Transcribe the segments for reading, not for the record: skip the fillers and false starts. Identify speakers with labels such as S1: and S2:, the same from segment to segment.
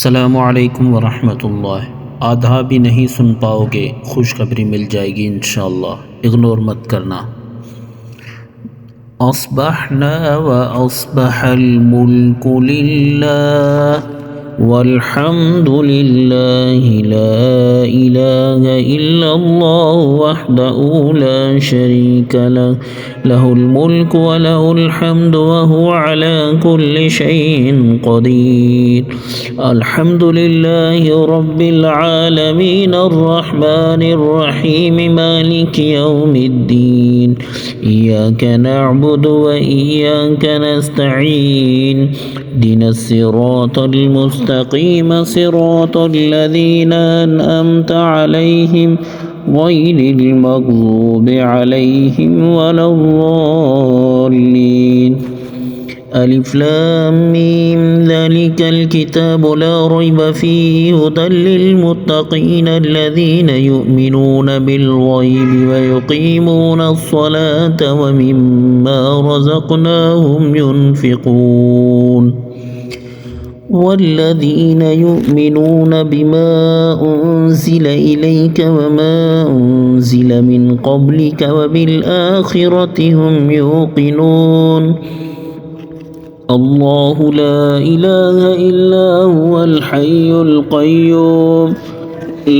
S1: अस्सलामुअलैकुम वरहमतुल्लाह। आधा भी नहीं सुन पाओगे, खुशखबरी मिल जाएगी इंशाअल्लाह, इग्नोर मत करना। अस्बहना व अस्बहल मुल्कु लिल्लाह वल्हम्दुलिल्लाहि ला इलाहा इल्लल्लाह वहदहु ला शरीका लहुल मुल्कु व लहुल हम्दु व हुवा अला कुल्लि शैइन क़दीर। अल्हम्दुलिल्लाहि रब्बिल आलमीन अर्रहमानिर रहीम मालिकि यौमिद्दीन। इय्याका नअबुदु व इय्याका नस्तईन। इहदिनस सिरातल मुस्तक़ीम सिरातल लज़ीना अनअमता अलैहिम गैरिल मग़ज़ूबि अलैहिम वलद्दाल्लीन। अलिफ लाम मीम ज़ालिकल किताबु ला रैब फ़ीहि हुदल लिल्मुत्तक़ीन अल्लज़ीना युमिनूना बिल ग़ैबि व युक़ीमूना अस्सलाता व मिम्मा रज़क़नाहुम युनफ़िक़ून। वल्लज़ीना युमिनूना बिमा उन्ज़िल इलैका वमा उन्ज़िल मिन क़ब्लिका व बिल आख़िरति हुम युक़िनून। अल्लाहु ला इलाहा इल्ला हुवल हय्युल क़य्यूम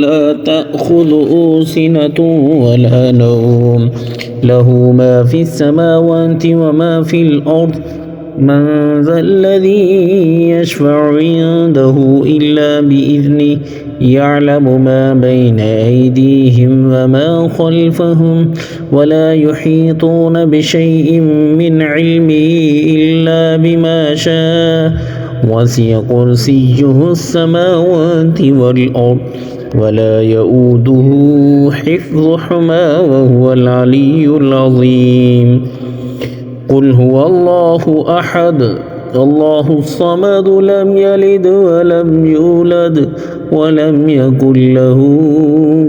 S1: ला तअख़ुज़ुहु सिनतुन वला नौम लहु मा फ़िस समावाति व मा फ़िल अर्ज़ मन ज़ल्लज़ी यशफ़अु इंदहु इल्ला बिइज़निहि यअलमु मा बैन अयदीहिम व मा ख़ल्फ़हुम वला युहीतूना बिशैइन मिन इल्मिहि इल्ला बिमा शाअ वसिअ कुर्सियुहुस समावाति वल अर्ज़ वला यऊदुहु हिफ़्ज़ुहुमा व हुवल अलिय्युल अज़ीम। क़ुल हुवल्लाहु अहद अल्लाहुस समद लम यलिद व लम यूलद व लम यकुल लहु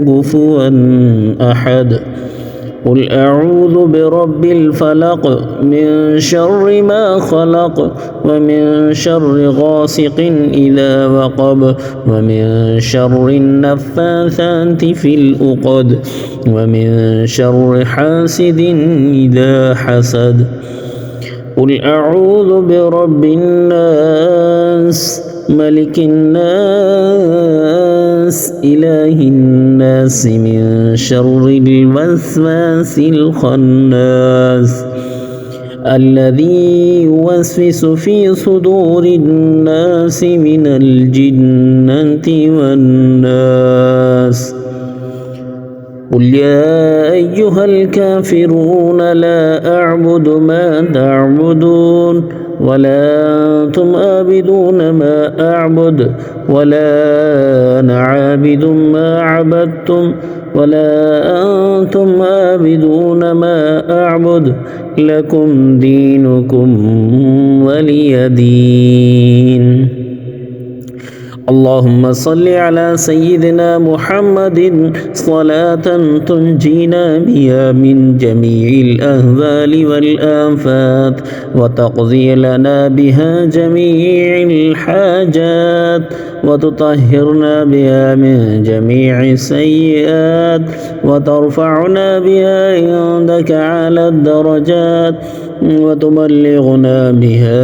S1: कुफुवन अहद। क़ुल अऊज़ु बिरब्बिल फ़लक़ मिन शर्रि मा ख़लक़ व मिन शर्रि गासिक़िन इज़ा वक़ब व मिन शर्रिन नफ़्फ़ाथाति फ़िल उक़द व मिन शर्रि हासिदिन इज़ा हसद। क़ुल अऊज़ु बिरब्बिन नास मलिकिन नास इलाहिन नास मिन शर्रिल वस्वासिल ख़न्नास अल्लज़ी युवस्विसु फ़ी सुदूरिन नास मिनल जिन्नति वन नास। क़ुल या अय्युहल काफ़िरून ला अअबुदु मा तअबुदून वला अंतुम आबिदून मा अअबुद वला अना आबिदुम मा अबदतुम वला अंतुम आबिदून मा अअबुद लकुम दीनुकुम वलिय दीन। अल्लाहुम्मा सल्लि अला सय्यिदिना मुहम्मदिन सलातन तुंजीना बिहा मिन जमीइल अहवालि वल आफ़ात व तक़ज़ी लना बिहा जमीइल हाजात व तुतहिरना बिहा मिन जमीइस सय्यिआत व तरफ़अना बिहा इंदका अला दरजात व तुबल्लिगुना बिहा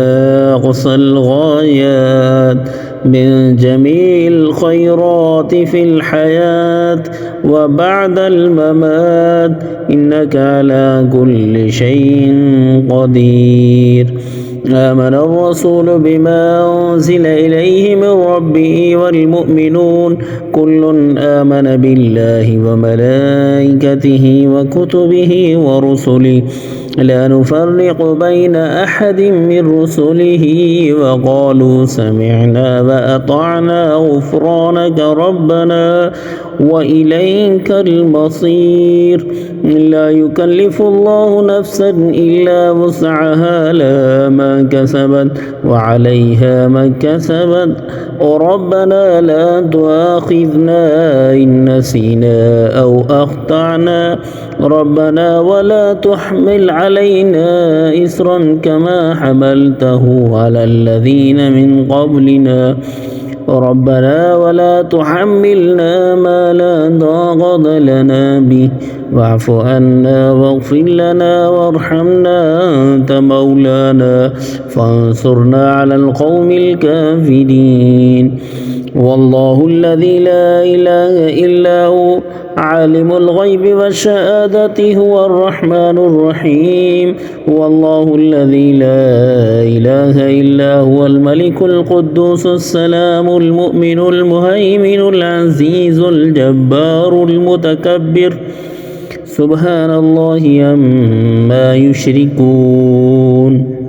S1: अक़सल गायात मिन जमीइल ख़ैरात फ़िल हयात व बअदल ममात इन्नका अला कुल्लि शैइन क़दीर। आमना अर्रसूलु बिमा उन्ज़िल इलैहि मिन रब्बिहि वल मुअ्मिनून कुल्लुन आमना बिल्लाहि व मलाइकतिहि व कुतुबिहि व रुसुलिहि ला नुफ़र्रिक़ु बैन अहदिम मिन रुसुलिहि व क़ालू समिअना व अतअना ग़ुफ़रानक रब्बना व इलैकल मसीर। ला युकल्लिफ़ुल्लाहु नफ़्सन इल्ला वुस्अहा लहा मा कसबत व अलैहा मा कसबत रब्बना ला तुआख़िज़ना इन नसीना औ अख़्तअना रब्बना वला तुहमिल अलैना इस्रन कमा हमलतहु अलल्लज़ीना मिन क़ब्लिना
S2: ربنا ولا تحملنا ما لا طاقة لنا به واعف عنا واغفر لنا وارحمنا أنت مولانا فانصرنا على القوم الكافرين. والله الذي لا إله إلا هو عالم الغيب والشهادة هو الرحمن الرحيم. والله الذي لا إله إلا هو الملك القدوس السلام المؤمن المهيمن العزيز الجبار المتكبر سبحان الله عما يشركون.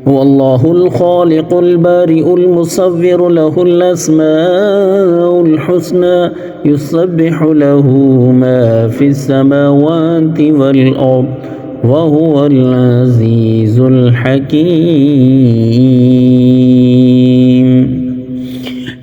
S2: هو الله الخالق البارئ المصور له الأسماء الحسنى يسبح له ما في السماوات والأرض وهو العزيز الحكيم.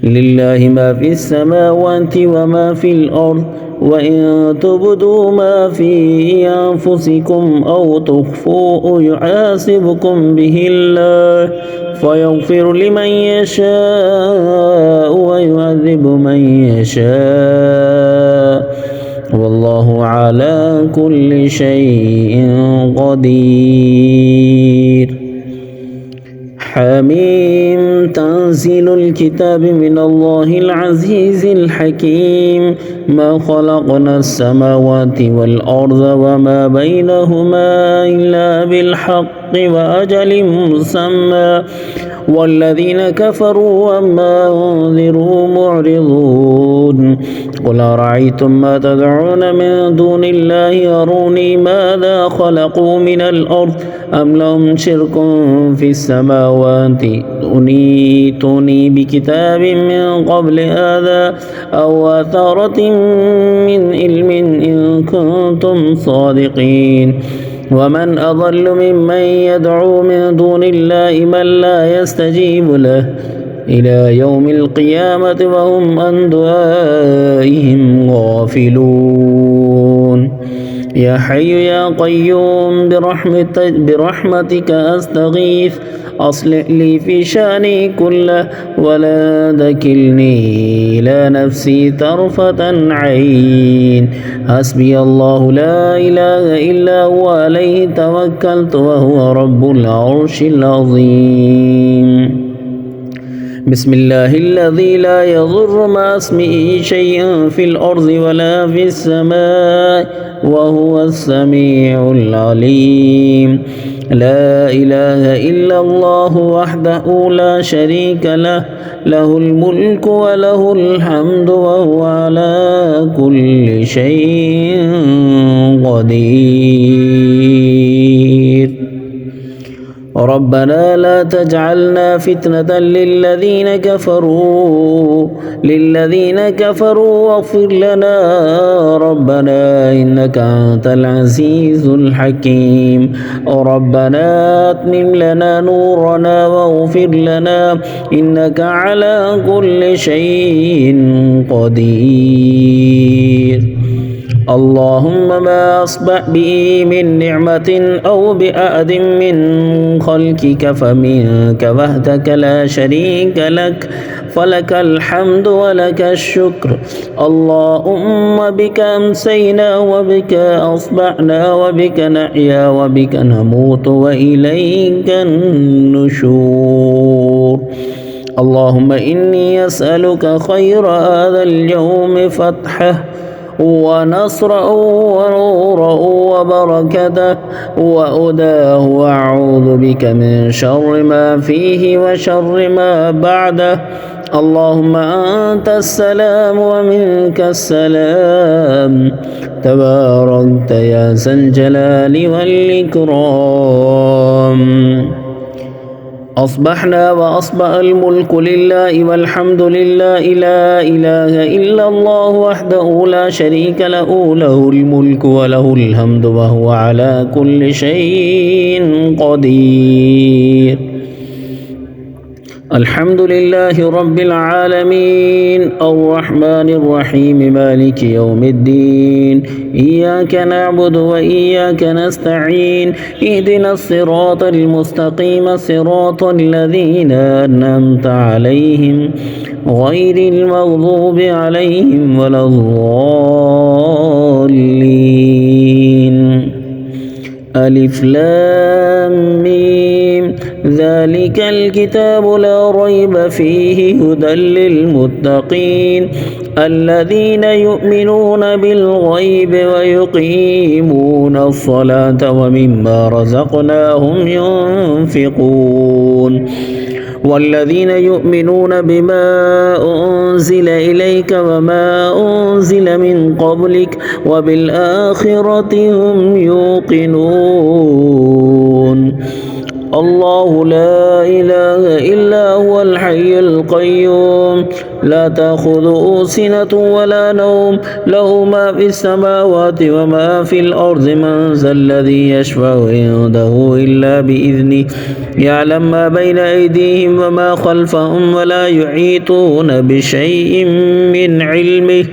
S2: لله ما في السماوات وما في الأرض وإن تبدوا ما في أنفسكم أو تخفوه يحاسبكم به الله فيغفر لمن يشاء ويعذب من يشاء والله على كل شيء قدير. حميم تنزيل الكتاب من الله العزيز الحكيم. ما خلقنا السماوات والأرض وما بينهما إلا بالحق وأجل مسمى والذين كفروا وما أنذروا معرضون. قل أرأيتم ما تدعون من دون الله أروني ماذا خلقوا من الأرض أم لهم شرك في السماوات أوتوني بكتاب من قبل هذا أو أثارة من علم إن كنتم صادقين. ومن أضل ممن يدعو من دون الله من لا يستجيب له إلى يوم القيامة وهم عن دعائهم غافلون. يا حي يا قيوم برحمتك أستغيث أصلح لي في شأني كله ولا تكلني إلى نفسي طرفة عين. حسبي الله لا إله إلا هو عليه توكلت وهو رب العرش العظيم. بسم الله الذي لا يضر مع اسمه شيء في الأرض ولا في السماء وهو السميع العليم. لا إله إلا الله وحده لا شريك له له الملك وله الحمد وهو على كل شيء قدير. ربنا لا تجعلنا فتنة للذين كفروا واغفر لنا ربنا إنك أنت العزيز الحكيم. ربنا أتمم لنا نورنا واغفر لنا إنك على كل شيء قدير. اللهم ما أصبح به من نعمة أو بأحد من خلقك فمنك وحدك لا شريك لك فلك الحمد ولك الشكر. اللهم بك أمسينا وبك أصبحنا وبك نحيا وبك نموت وإليك النشور. اللهم إني أسألك خير هذا اليوم فتحه ونصره ونوره وبركته وأداه وأعوذ بك من شر ما فيه وشر ما بعده. اللهم أنت السلام ومنك السلام تباركت يا ذا الجلال والإكرام. أصبحنا وأصبح الملك لله والحمد لله لا إله إلا الله وحده لا شريك له له الملك وله الحمد وهو على كل شيء قدير. الحمد لله رب العالمين الرحمن الرحيم مالك يوم الدين إياك نعبد وإياك نستعين اهدنا الصراط المستقيم صراط الذين أنعمت عليهم غير المغضوب عليهم ولا الضالين ألف لام ميم ذلك الكتاب لا ريب فيه هدى للمتقين الذين يؤمنون بالغيب ويقيمون الصلاة ومما رزقناهم ينفقون والذين يؤمنون بما أنزل إليك وما أنزل من قبلك وبالآخرة هم يوقنون الله لا إله إلا هو الحي القيوم لا تأخذه سنة ولا نوم له ما في السماوات وما في الأرض من ذا الذي يشفع عنده إلا بإذنه يعلم ما بين أيديهم وما خلفهم ولا يحيطون بشيء من علمه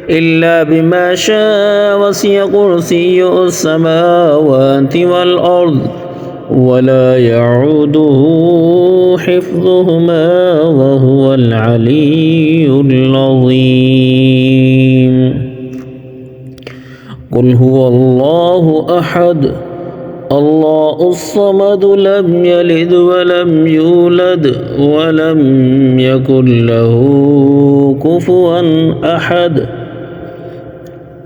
S2: إلا بما شاء وسع كرسيه السماوات والأرض ولا يعوده حفظهما وهو العلي العظيم قل هو الله أحد الله الصمد لم يلد ولم يولد ولم يكن له كفوا أحد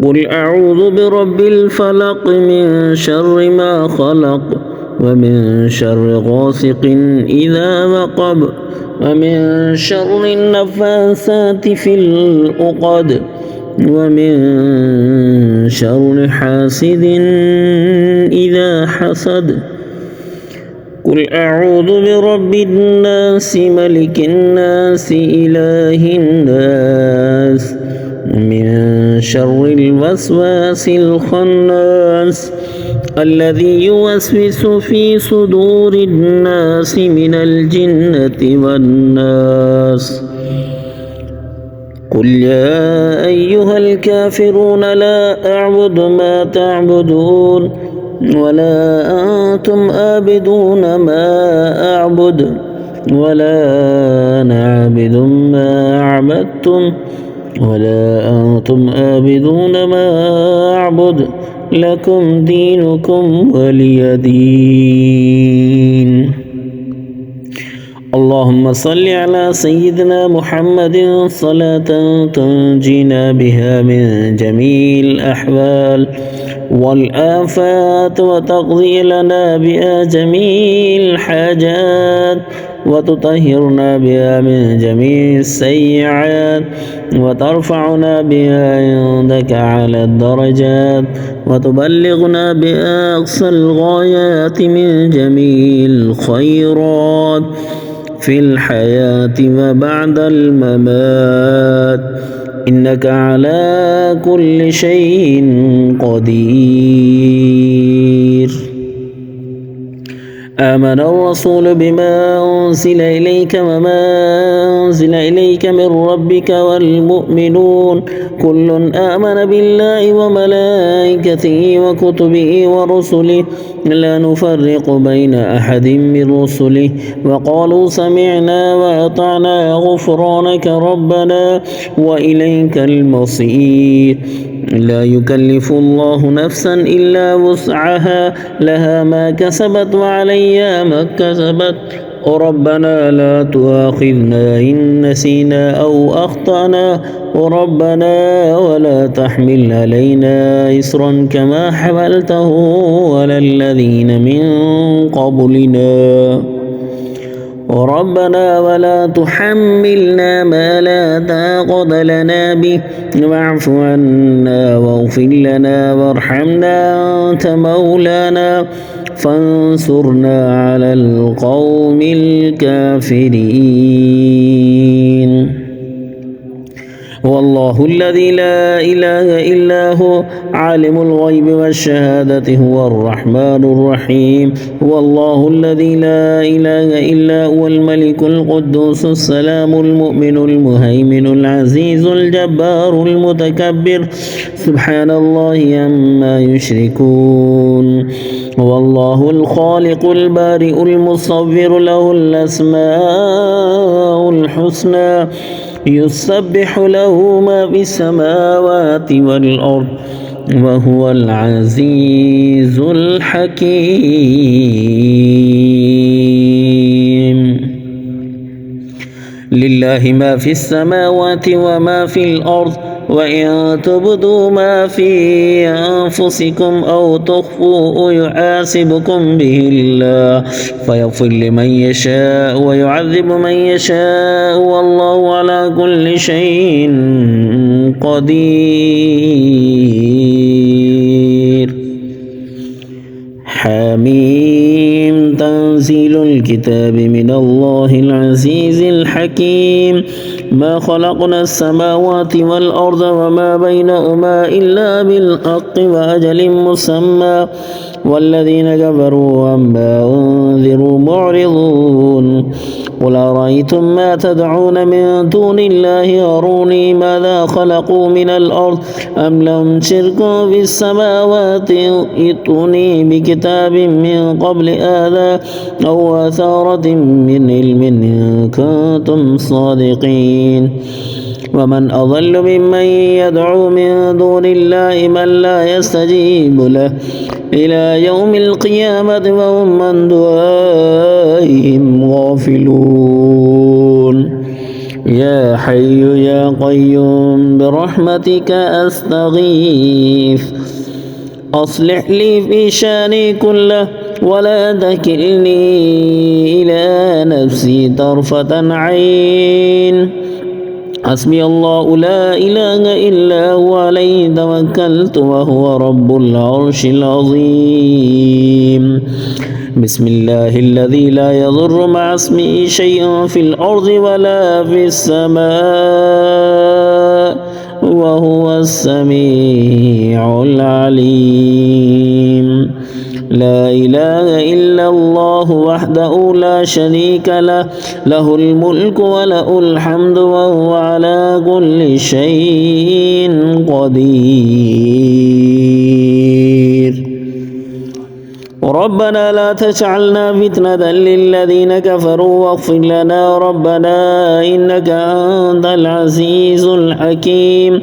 S2: قل أعوذ برب الفلق من شر ما خلق ومن شر غاسق إذا وقب ومن شر النفاثات في العقد ومن شر حاسد إذا حسد قل أعوذ برب الناس ملك الناس إله الناس من شر الوسواس الخناس الذي يوسوس في صدور الناس من الجنة والناس قل يا أيها الكافرون لا أعبد ما تعبدون ولا أنتم آبدون ما أعبد ولا أنا عابد ما عبدتم ولا أنتم آبدون ما أعبد لكم دينكم ولي دين اللهم صل على سيدنا محمد صلاة تنجينا بها من جميع الأحوال والآفات وتقضي لنا بها جميع الحاجات وتطهرنا بها من جميع السيئات وترفعنا بها عندك على الدرجات وتبلغنا بها أقصى الغايات من جميع الخيرات في الحياة وبعد الممات إنك على كل شيء قدير آمن الرسول بما أنزل إليك وما أنزل إليك من ربك والمؤمنون كل آمن بالله وملائكته وكتبه ورسله لا نفرق بين أحد من رسله وقالوا سمعنا وأطعنا غفرانك ربنا وإليك المصير لا يكلف الله نفسا إلا وسعها لها ما كسبت وعليها ما كسبت ربنا لا تؤاخذنا إن نسينا أو أخطأنا ربنا ولا تحمل علينا إصرا كما حملته على الذين من قبلنا ربنا ولا تحملنا ما لا طاقة لنا به واعف عنا واغفر لنا وارحمنا أنت مولانا فانصرنا على القوم الكافرين هو الله الذي لا إله إلا هو عالم الغيب والشهادة هو الرحمن الرحيم هو الله الذي لا إله إلا هو الملك القدوس السلام المؤمن المهيمن العزيز الجبار المتكبر سبحان الله عما يشركون هو الله الخالق البارئ المصور له الأسماء الحسنى يسبح له ما في السماوات والأرض وهو العزيز الحكيم لله ما في السماوات وما في الأرض وإن تبدوا ما في أنفسكم أو تخفوه يحاسبكم به الله فيغفر لمن يشاء ويعذب من يشاء والله على كل شيء قدير حميم تنزيل الكتاب من الله العزيز الحكيم ما خلقنا السماوات والأرض وما بينهما إلا بالحق وأجل مسمى والذين كفروا عما أنذروا معرضون قل أرأيتم ما تدعون من دون الله أروني ماذا خلقوا من الأرض أم لهم شرك في السماوات ائتوني بكتاب من قبل هذا أو أثارة من علم إن كنتم صادقين ومن أضل ممن يدعو من دون الله من لا يستجيب له إلى يوم القيامة وهم عن دعائهم غافلون يا حي يا قيوم برحمتك أستغيث أصلح لي في شاني كله ولا تكلني إلى نفسي طرفة عين حسبي الله لا إله إلا هو عليه توكلت وهو رب العرش العظيم بسم الله الذي لا يضر مع اسمه شيء في الأرض ولا في السماء وهو السميع العليم لا إله إلا الله وحده لا شريك له له الملك وله الحمد وهو على كل شيء قدير ربنا لا تجعلنا فتنة للذين كفروا واغفر لنا ربنا إنك أنت العزيز الحكيم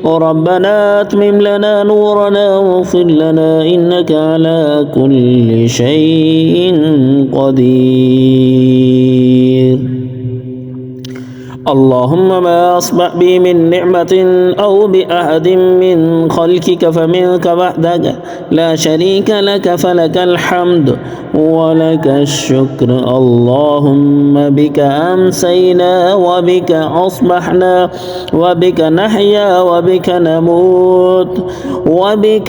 S2: ربنا أتمم لنا نورنا واغفر لنا إنك على كل شيء قدير اللهم ما أصبح بي من نعمة أو بأحد من خلقك فمنك وحدك لا شريك لك فلك الحمد ولك الشكر اللهم بك أمسينا وبك أصبحنا وبك نحيا وبك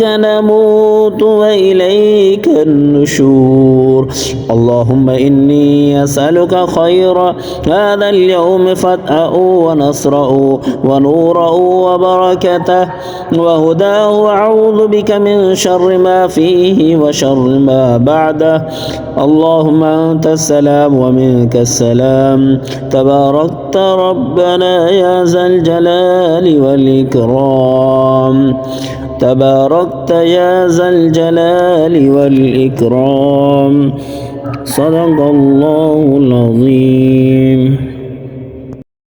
S2: نموت وإليك النشور اللهم إني أسألك خير هذا اليوم فتحه ونصره ونوره وبركته وهداه وأعوذ بك من شر ما فيه وشر ما بعده اللهم أنت السلام ومنك السلام تباركت ربنا يا ذا الجلال والإكرام تباركت يا ذا الجلال والإكرام صدق الله العظيم.